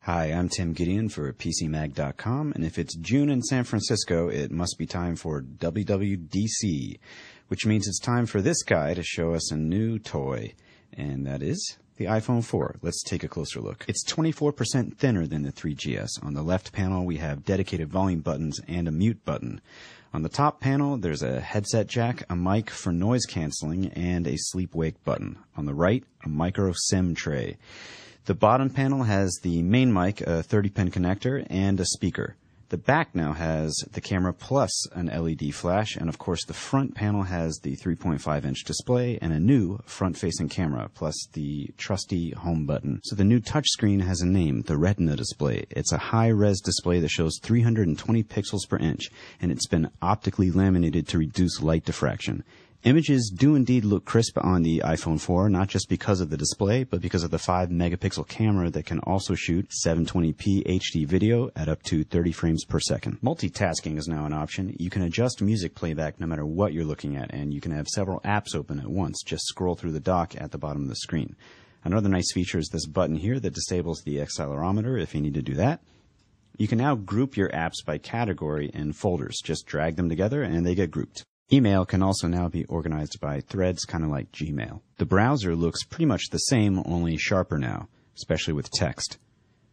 Hi, I'm Tim Gideon for PCMag.com, and if it's June in San Francisco, it must be time for WWDC, which means it's time for this guy to show us a new toy, and that is the iPhone 4. Let's take a closer look. It's 24% thinner than the 3GS. On the left panel, we have dedicated volume buttons and a mute button. On the top panel, there's a headset jack, a mic for noise canceling, and a sleep-wake button. On the right, a micro SIM tray. The bottom panel has the main mic, a 30-pin connector, and a speaker. The back now has the camera plus an LED flash, and of course the front panel has the 3.5-inch display and a new front-facing camera, plus the trusty home button. So the new touchscreen has a name, the Retina display. It's a high-res display that shows 320 pixels per inch, and it's been optically laminated to reduce light diffraction. Images do indeed look crisp on the iPhone 4, not just because of the display, but because of the 5-megapixel camera that can also shoot 720p HD video at up to 30 frames per second. Multitasking is now an option. You can adjust music playback no matter what you're looking at, and you can have several apps open at once. Just scroll through the dock at the bottom of the screen. Another nice feature is this button here that disables the accelerometer if you need to do that. You can now group your apps by category in folders. Just drag them together and they get grouped. Email can also now be organized by threads, kind of like Gmail. The browser looks pretty much the same, only sharper now, especially with text.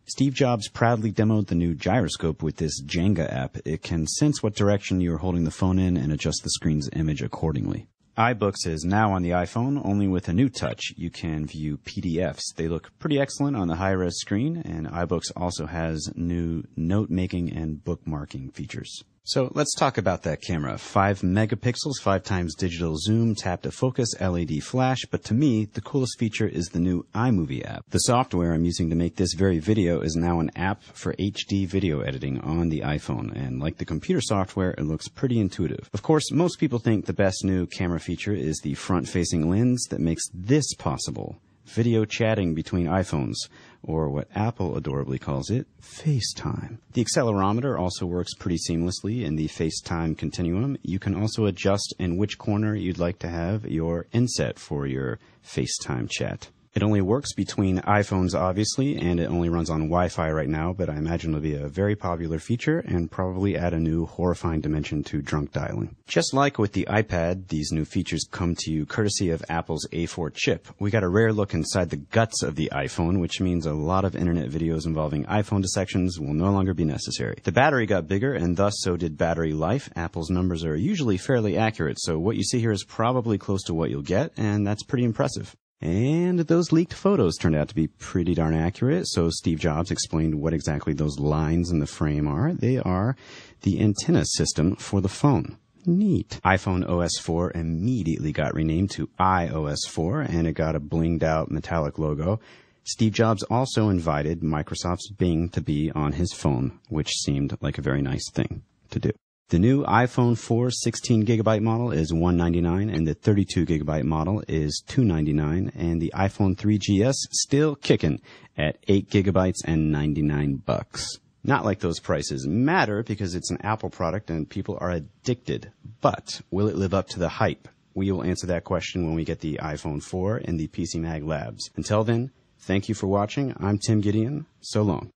Steve Jobs proudly demoed the new gyroscope with this Jenga app. It can sense what direction you're holding the phone in and adjust the screen's image accordingly. iBooks is now on the iPhone, only with a new touch. You can view PDFs. They look pretty excellent on the high-res screen, and iBooks also has new note-making and bookmarking features. So let's talk about that camera. 5 megapixels, 5 times digital zoom, tap to focus, LED flash, but to me, the coolest feature is the new iMovie app. The software I'm using to make this very video is now an app for HD video editing on the iPhone, and like the computer software, it looks pretty intuitive. Of course, most people think the best new camera feature is the front-facing lens that makes this possible. Video chatting between iPhones, or what Apple adorably calls it, FaceTime. The accelerometer also works pretty seamlessly in the FaceTime continuum. You can also adjust in which corner you'd like to have your inset for your FaceTime chat. It only works between iPhones, obviously, and it only runs on Wi-Fi right now, but I imagine it'll be a very popular feature and probably add a new horrifying dimension to drunk dialing. Just like with the iPad, these new features come to you courtesy of Apple's A4 chip. We got a rare look inside the guts of the iPhone, which means a lot of internet videos involving iPhone dissections will no longer be necessary. The battery got bigger, and thus so did battery life. Apple's numbers are usually fairly accurate, so what you see here is probably close to what you'll get, and that's pretty impressive. And those leaked photos turned out to be pretty darn accurate, so Steve Jobs explained what exactly those lines in the frame are. They are the antenna system for the phone. Neat. iPhone OS 4 immediately got renamed to iOS 4, and it got a blinged-out metallic logo. Steve Jobs also invited Microsoft's Bing to be on his phone, which seemed like a very nice thing to do. The new iPhone 4 16GB model is $199, and the 32GB model is $299, and the iPhone 3GS still kicking at 8GB and $99. Not like those prices matter because it's an Apple product and people are addicted. But will it live up to the hype? We will answer that question when we get the iPhone 4 in the PCMag labs. Until then, thank you for watching. I'm Tim Gideon. So long.